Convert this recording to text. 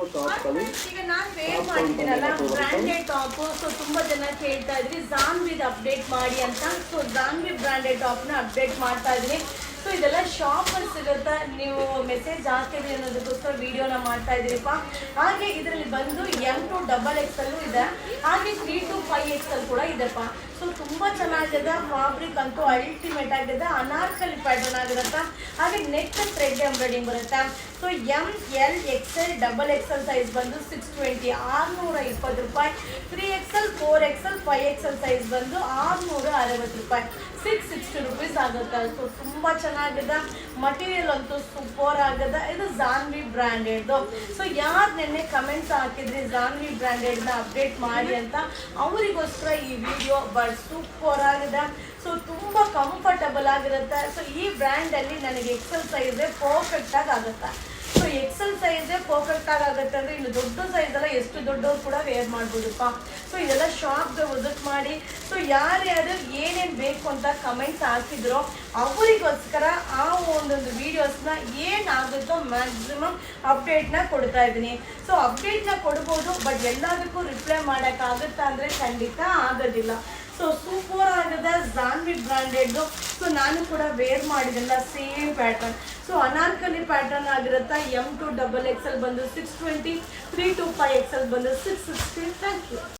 ಈಗ ನಾನು wear ಮಾಡಿದ್ದೀನಲ್ಲ branded top. So ತುಂಬ ಜನ ಕೇಳ್ತಾ ಇದ್ರಿ ಜಾನ್ವಿದ್ ಅಪ್ಡೇಟ್ ಮಾಡಿ ಅಂತ. ಸೊ ಜಾನ್ವಿ ಬ್ರ್ಯಾಂಡೆಡ್ ಟಾಪ್ನ ಅಪ್ಡೇಟ್ ಮಾಡ್ತಾ ಇದ್ದೀನಿ. ಸೊ ಇದೆಲ್ಲ ಶಾಪಲ್ಲಿ ಸಿಗುತ್ತೆ, ನೀವು ಮೆಸೇಜ್ ಹಾಕಿದ್ರಿ ಅನ್ನೋದಕ್ಕೋಸ್ಕರ ವಿಡಿಯೋನ ಮಾಡ್ತಾ ಇದ್ದೀರಿಪ್ಪ. ಹಾಗೆ ಇದರಲ್ಲಿ ಬಂದು M2XXL ಇದೆ, ಹಾಗೆ 3 to 5XL ಕೂಡ ಇದೆಪ್ಪ. ಸೊ ತುಂಬ ಚೆನ್ನಾಗಿದೆ, ಫ್ಯಾಬ್ರಿಕ್ ಅಂತೂ ಅಲ್ಟಿಮೇಟ್ ಆಗಿದೆ, ಅನಾರ್ಕಲಿ ಪ್ಯಾಟರ್ನ್ ಆಗಿರುತ್ತೆ. ಹಾಗೆ ನೆಕ್ ಥ್ರೆಡ್ ಎಂಬ್ರಾಯ್ಡಿಂಗ್ ಬರುತ್ತೆ. ಸೊ ML XL ಸೈಜ್ ಬಂದು 620 620 ರೂಪಾಯಿ. 3XL 4XL 5XL ಸೈಜ್ ಬಂದು 660 ರೂಪಾಯಿ, 660 ರುಪೀಸ್ ಆಗುತ್ತೆ. ಸೊ ತುಂಬ ಚೆನ್ನಾಗಿದೆ, ಮಟೀರಿಯಲ್ ಅಂತೂ ಸೂಪರ್ ಆಗಿದೆ. ಇದು ಜಾನ್ವಿ ಬ್ರ್ಯಾಂಡೆಡ್ದು. ಸೊ ಯಾರು ನೆನ್ನೆ ಕಮೆಂಟ್ಸ್ ಹಾಕಿದ್ರಿ ಜಾನ್ವಿ ಬ್ರ್ಯಾಂಡೆಡ್ನ ಅಪ್ಡೇಟ್ ಮಾಡಿ ಅಂತ, ಅವರಿಗೋಸ್ಕರ ಈ ವಿಡಿಯೋ ಸೂಪರ್ ಆಗಿದೆ. ಸೊ ತುಂಬ ಕಂಫರ್ಟಬಲ್ ಆಗಿರುತ್ತೆ. ಸೊ ಈ ಬ್ರ್ಯಾಂಡಲ್ಲಿ ನನಗೆ ಎಕ್ಸೆಲ್ ಸೈಜೇ ಪರ್ಫೆಕ್ಟಾಗಿ ಆಗುತ್ತೆ. ಸೊ ಎಕ್ಸೆಲ್ ಸೈಜೇ ಪರ್ಫೆಕ್ಟಾಗಿ ಆಗುತ್ತೆ ಅಂದರೆ ಇನ್ನು ದೊಡ್ಡ ಸೈಜೆಲ್ಲ ಎಷ್ಟು ದೊಡ್ಡವ್ರು ಕೂಡ ವೇರ್ ಮಾಡ್ಬೋದಪ್ಪ. ಸೊ ಇದೆಲ್ಲ ಶಾಪ್ಗೆ ವಿಸಿಟ್ ಮಾಡಿ. ಸೊ ಯಾರ್ಯಾರು ಏನೇನು ಬೇಕು ಅಂತ ಕಮೆಂಟ್ಸ್ ಹಾಕಿದ್ರೋ ಅವರಿಗೋಸ್ಕರ ಆ ಒಂದೊಂದು ವೀಡಿಯೋಸ್ನ ಏನಾಗುತ್ತೋ ಮ್ಯಾಕ್ಸಿಮಮ್ ಅಪ್ಡೇಟ್ನ ಕೊಡ್ತಾ ಇದ್ದೀನಿ. ಸೊ ಅಪ್ಡೇಟ್ನ ಕೊಡ್ಬೋದು, ಬಟ್ ಎಲ್ಲದಕ್ಕೂ ರಿಪ್ಲೈ ಮಾಡೋಕ್ಕಾಗುತ್ತಾ ಅಂದರೆ ಖಂಡಿತ ಆಗೋದಿಲ್ಲ. ಸೊ ಸೂಪರ್ ಆಗಿದೆ ಜಾನ್ವಿ ಬ್ರ್ಯಾಂಡೆಡ್ದು. ಸೊ ನಾನು ಕೂಡ ವೇರ್ ಮಾಡಿದ್ದಿಲ್ಲ, same pattern. So anarkali pattern ಆಗಿರುತ್ತೆ. M2XXL ಬಂದು 620, 3 to 5XL ಬಂದು 660. Thank you.